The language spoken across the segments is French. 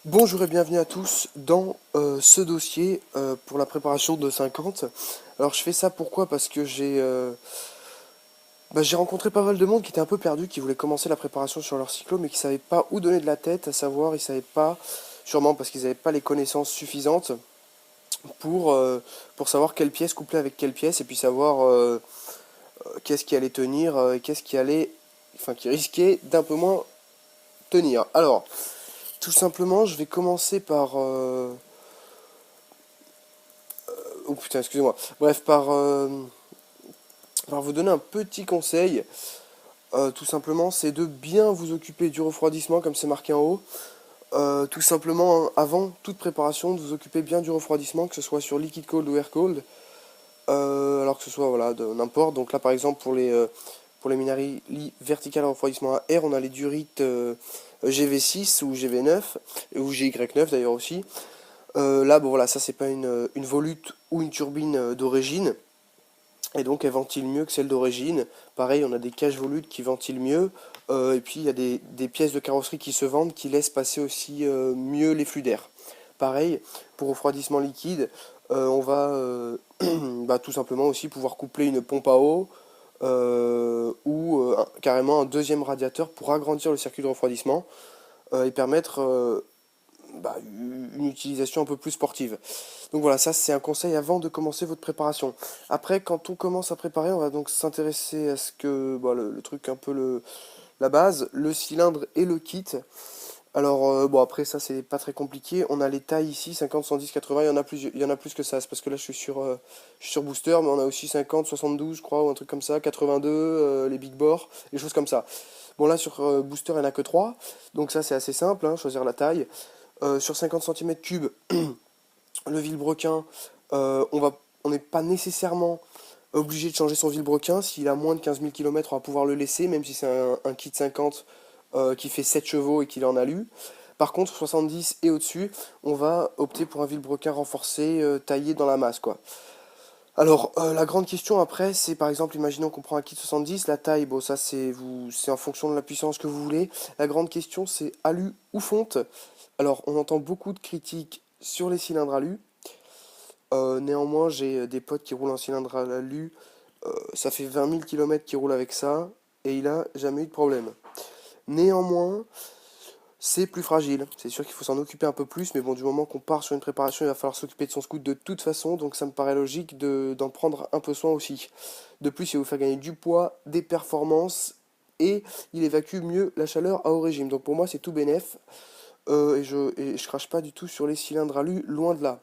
Bonjour et bienvenue à tous dans ce dossier pour la préparation de 50. Alors je fais ça pourquoi? Parce que j'ai rencontré pas mal de monde qui était un peu perdu, qui voulait commencer la préparation sur leur cyclo mais qui savait pas où donner de la tête, à savoir ils savaient pas, sûrement parce qu'ils n'avaient pas les connaissances suffisantes pour, euh, pour savoir quelle pièce coupler avec quelle pièce et puis savoir qu'est-ce qui allait tenir et qu'est-ce qui allait, enfin qui risquait d'un peu moins tenir. Alors tout simplement je vais commencer par... Oh putain, excusez-moi. Bref, par vous donner un petit conseil, tout simplement, c'est de bien vous occuper du refroidissement, comme c'est marqué en haut. Tout simplement, hein, avant toute préparation, de vous occuper bien du refroidissement, que ce soit sur liquid cold ou air cold. Alors que ce soit voilà, de n'importe. Donc là, par exemple, pour les Minari verticales à refroidissement à air, on a les Durit GV6 ou GV9, ou GY9 d'ailleurs aussi. Là, bon voilà, ça c'est pas une volute ou une turbine d'origine. Et donc elle ventile mieux que celle d'origine. Pareil, on a des cages volutes qui ventilent mieux. Et puis il y a des pièces de carrosserie qui se vendent qui laissent passer aussi mieux les flux d'air. Pareil, pour refroidissement liquide, on va bah, tout simplement aussi pouvoir coupler une pompe à eau ou carrément un deuxième radiateur pour agrandir le circuit de refroidissement et permettre une utilisation un peu plus sportive. Donc voilà, ça c'est un conseil avant de commencer votre préparation. Après, quand on commence à préparer, on va donc s'intéresser à ce que le truc un peu la base, le cylindre et le kit. Alors bon après ça c'est pas très compliqué. On a les tailles ici 50, 110, 80. Il y en a plus que ça. C'est parce que là je suis sur booster, mais on a aussi 50, 72 je crois ou un truc comme ça, 82, les big bore, les choses comme ça. Bon là sur booster il n'y en a que 3, donc ça c'est assez simple, hein, choisir la taille. Sur 50 cm3, le vilebrequin, on n'est pas nécessairement obligé de changer son vilebrequin. S'il a moins de 15 000 km, on va pouvoir le laisser, même si c'est un kit 50 qui fait 7 chevaux et qu'il est en alu. Par contre, 70 et au-dessus, on va opter pour un vilebrequin renforcé, taillé dans la masse, quoi. Alors, la grande question après, c'est par exemple, imaginons qu'on prend un kit 70, la taille, bon, ça c'est en fonction de la puissance que vous voulez. La grande question, c'est alu ou fonte. Alors, on entend beaucoup de critiques sur les cylindres alu. Néanmoins, j'ai des potes qui roulent en cylindre à l'alu. Ça fait 20 000 km qu'ils roulent avec ça et il a jamais eu de problème. Néanmoins, c'est plus fragile. C'est sûr qu'il faut s'en occuper un peu plus, mais bon, du moment qu'on part sur une préparation, il va falloir s'occuper de son scoot de toute façon, donc ça me paraît logique d'en prendre un peu soin aussi. De plus, il va vous faire gagner du poids, des performances et il évacue mieux la chaleur à haut régime. Donc pour moi, c'est tout bénef. Et je crache pas du tout sur les cylindres alu, loin de là.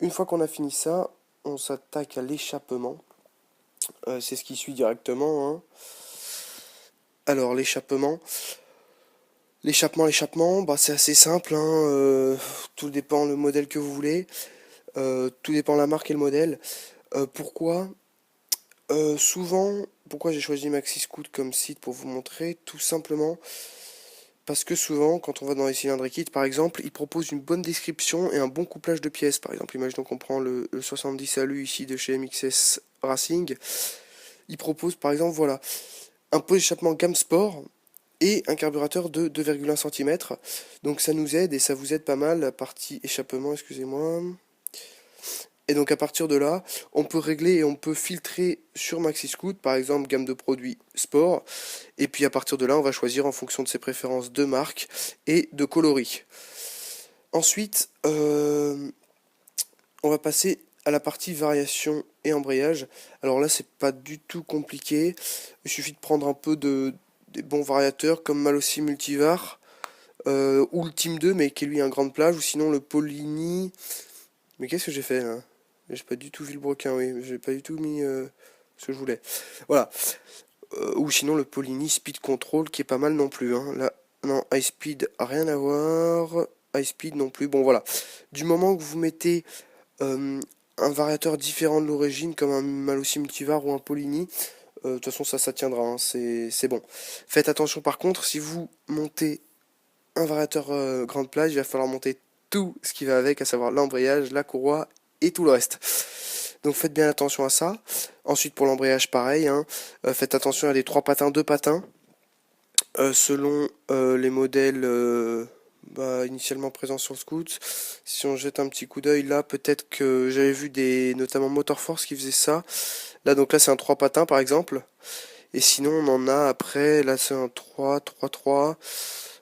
Une fois qu'on a fini ça, on s'attaque à l'échappement. C'est ce qui suit directement, hein. Alors l'échappement, bah, c'est assez simple, hein. Tout dépend le modèle que vous voulez. Tout dépend la marque et le modèle. Pourquoi? Pourquoi j'ai choisi Maxi Scoot comme site pour vous montrer? Tout simplement parce que souvent, quand on va dans les cylindres kits, par exemple, ils proposent une bonne description et un bon couplage de pièces. Par exemple, imaginons qu'on prend le 70 alu ici de chez MXS Racing. Ils proposent par exemple, voilà, un pot d'échappement gamme sport et un carburateur de 2,1 cm. Donc ça nous aide et ça vous aide pas mal, la partie échappement, excusez-moi. Et donc à partir de là, on peut régler et on peut filtrer sur MaxiScoot, par exemple gamme de produits sport. Et puis à partir de là, on va choisir en fonction de ses préférences de marque et de coloris. Ensuite, on va passer à la partie variation et embrayage. Alors là, c'est pas du tout compliqué. Il suffit de prendre un peu des bons variateurs comme Malossi Multivar ou le Team 2, mais qui est lui un grande plage, ou sinon le Polini. Mais qu'est-ce que j'ai fait là? J'ai pas du tout vu le broquin, oui. J'ai pas du tout mis ce que je voulais. Voilà. Ou sinon le Polini Speed Control qui est pas mal non plus, hein. Là, non, High Speed, rien à voir. High Speed non plus. Bon, voilà. Du moment que vous mettez euh, un variateur différent de l'origine, comme un Malossi Multivar ou un Polini, de toute façon ça tiendra, hein, c'est bon. Faites attention par contre, si vous montez un variateur grande plage, il va falloir monter tout ce qui va avec, à savoir l'embrayage, la courroie et tout le reste. Donc faites bien attention à ça. Ensuite pour l'embrayage pareil, hein, faites attention à les 3 patins, 2 patins, selon les modèles bah, initialement présent sur le scoot. Si on jette un petit coup d'œil là, peut-être que j'avais vu des, notamment Motorforce qui faisait ça. Là, donc là, c'est un 3 patins par exemple. Et sinon, on en a après, là, c'est un 3 3 3.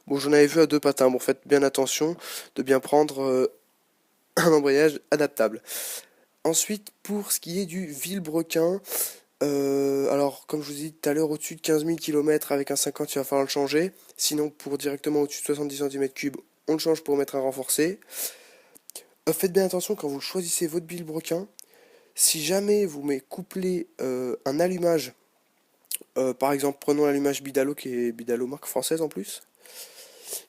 Bon, j'en avais vu à 2 patins. Bon, faites bien attention de bien prendre un embrayage adaptable. Ensuite, pour ce qui est du vilebrequin, alors, comme je vous ai dit tout à l'heure, au-dessus de 15 000 km avec un 50, il va falloir le changer. Sinon, pour directement au-dessus de 70 cm3, on le change pour mettre un renforcé. Faites bien attention quand vous choisissez votre vilebrequin. Si jamais vous mettez couplé un allumage, par exemple, prenons l'allumage Bidalo qui est Bidalo marque française en plus.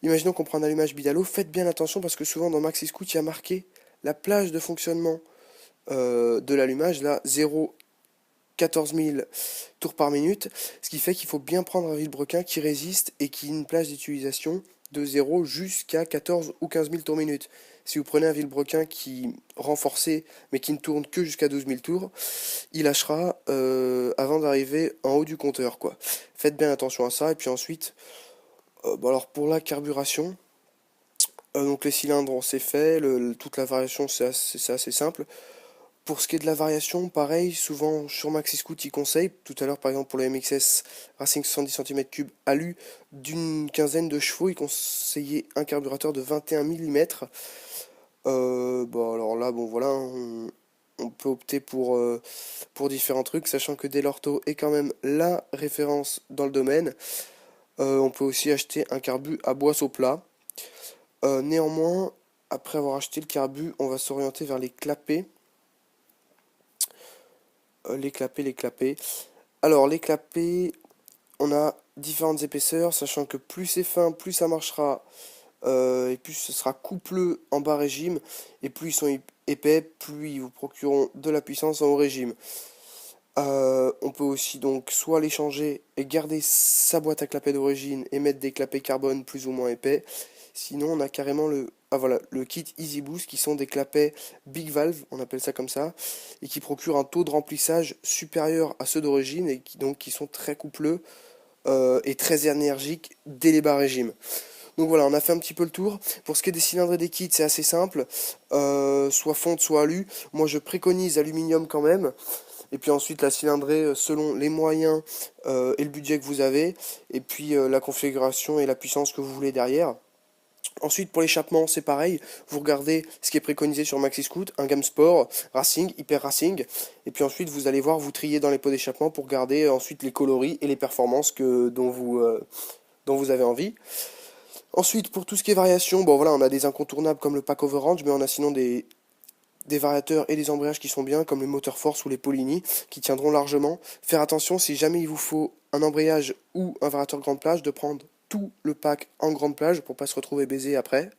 Imaginons qu'on prend un allumage Bidalo, faites bien attention parce que souvent dans Maxi Scoot, il y a marqué la plage de fonctionnement de l'allumage, là 0 14 000 tours par minute, ce qui fait qu'il faut bien prendre un vilebrequin qui résiste et qui a une plage d'utilisation de 0 jusqu'à 14 ou 15 000 tours minute. Si vous prenez un vilebrequin qui renforcé mais qui ne tourne que jusqu'à 12 000 tours, il lâchera avant d'arriver en haut du compteur, quoi. Faites bien attention à ça. Et puis ensuite, bon alors pour la carburation, donc les cylindres on s'est fait, toute la variation c'est assez simple. Pour ce qui est de la variation, pareil, souvent sur Maxi Scoot, ils conseillent, tout à l'heure par exemple pour le MXS Racing 70 cm3 alu d'une quinzaine de chevaux, ils conseillaient un carburateur de 21 mm. Bon alors là, bon voilà, on peut opter pour différents trucs, sachant que Delorto est quand même la référence dans le domaine. On peut aussi acheter un carbu à boisseau plat. Néanmoins, après avoir acheté le carbu, on va s'orienter vers les clapets. Les clapets. Alors, les clapets, on a différentes épaisseurs, sachant que plus c'est fin, plus ça marchera, et plus ce sera coupleux en bas régime, et plus ils sont épais, plus ils vous procureront de la puissance en haut régime. On peut aussi donc soit les changer et garder sa boîte à clapets d'origine et mettre des clapets carbone plus ou moins épais. Sinon, on a carrément le kit Easy Boost qui sont des clapets Big Valve, on appelle ça comme ça, et qui procurent un taux de remplissage supérieur à ceux d'origine et qui sont très coupleux et très énergiques dès les bas régimes. Donc voilà, on a fait un petit peu le tour. Pour ce qui est des cylindres et des kits, c'est assez simple, soit fonte, soit alu. Moi, je préconise aluminium quand même. Et puis ensuite la cylindrée selon les moyens et le budget que vous avez. Et puis la configuration et la puissance que vous voulez derrière. Ensuite pour l'échappement c'est pareil. Vous regardez ce qui est préconisé sur Maxi Scoot, un gamme sport, racing, hyper racing. Et puis ensuite vous allez voir, vous trier dans les pots d'échappement pour garder ensuite les coloris et les performances dont vous avez envie. Ensuite pour tout ce qui est variation, bon voilà on a des incontournables comme le pack overrange, mais on a sinon des variateurs et des embrayages qui sont bien, comme les Motor Force ou les Polini, qui tiendront largement. Faire attention, si jamais il vous faut un embrayage ou un variateur grande plage, de prendre tout le pack en grande plage pour pas se retrouver baisé après.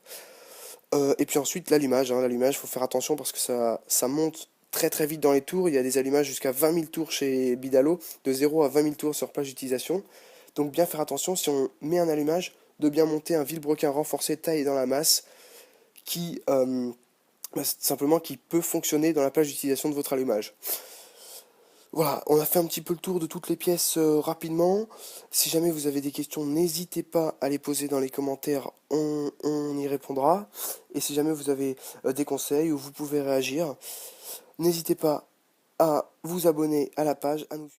Et puis ensuite, l'allumage. L'allumage, il faut faire attention parce que ça monte très très vite dans les tours. Il y a des allumages jusqu'à 20 000 tours chez Bidalo, de 0 à 20 000 tours sur plage d'utilisation. Donc bien faire attention, si on met un allumage, de bien monter un vilebrequin renforcé taillé dans la masse qui, simplement qui peut fonctionner dans la plage d'utilisation de votre allumage. Voilà, on a fait un petit peu le tour de toutes les pièces rapidement. Si jamais vous avez des questions, n'hésitez pas à les poser dans les commentaires, on y répondra. Et si jamais vous avez des conseils ou vous pouvez réagir, n'hésitez pas à vous abonner à la page, à nous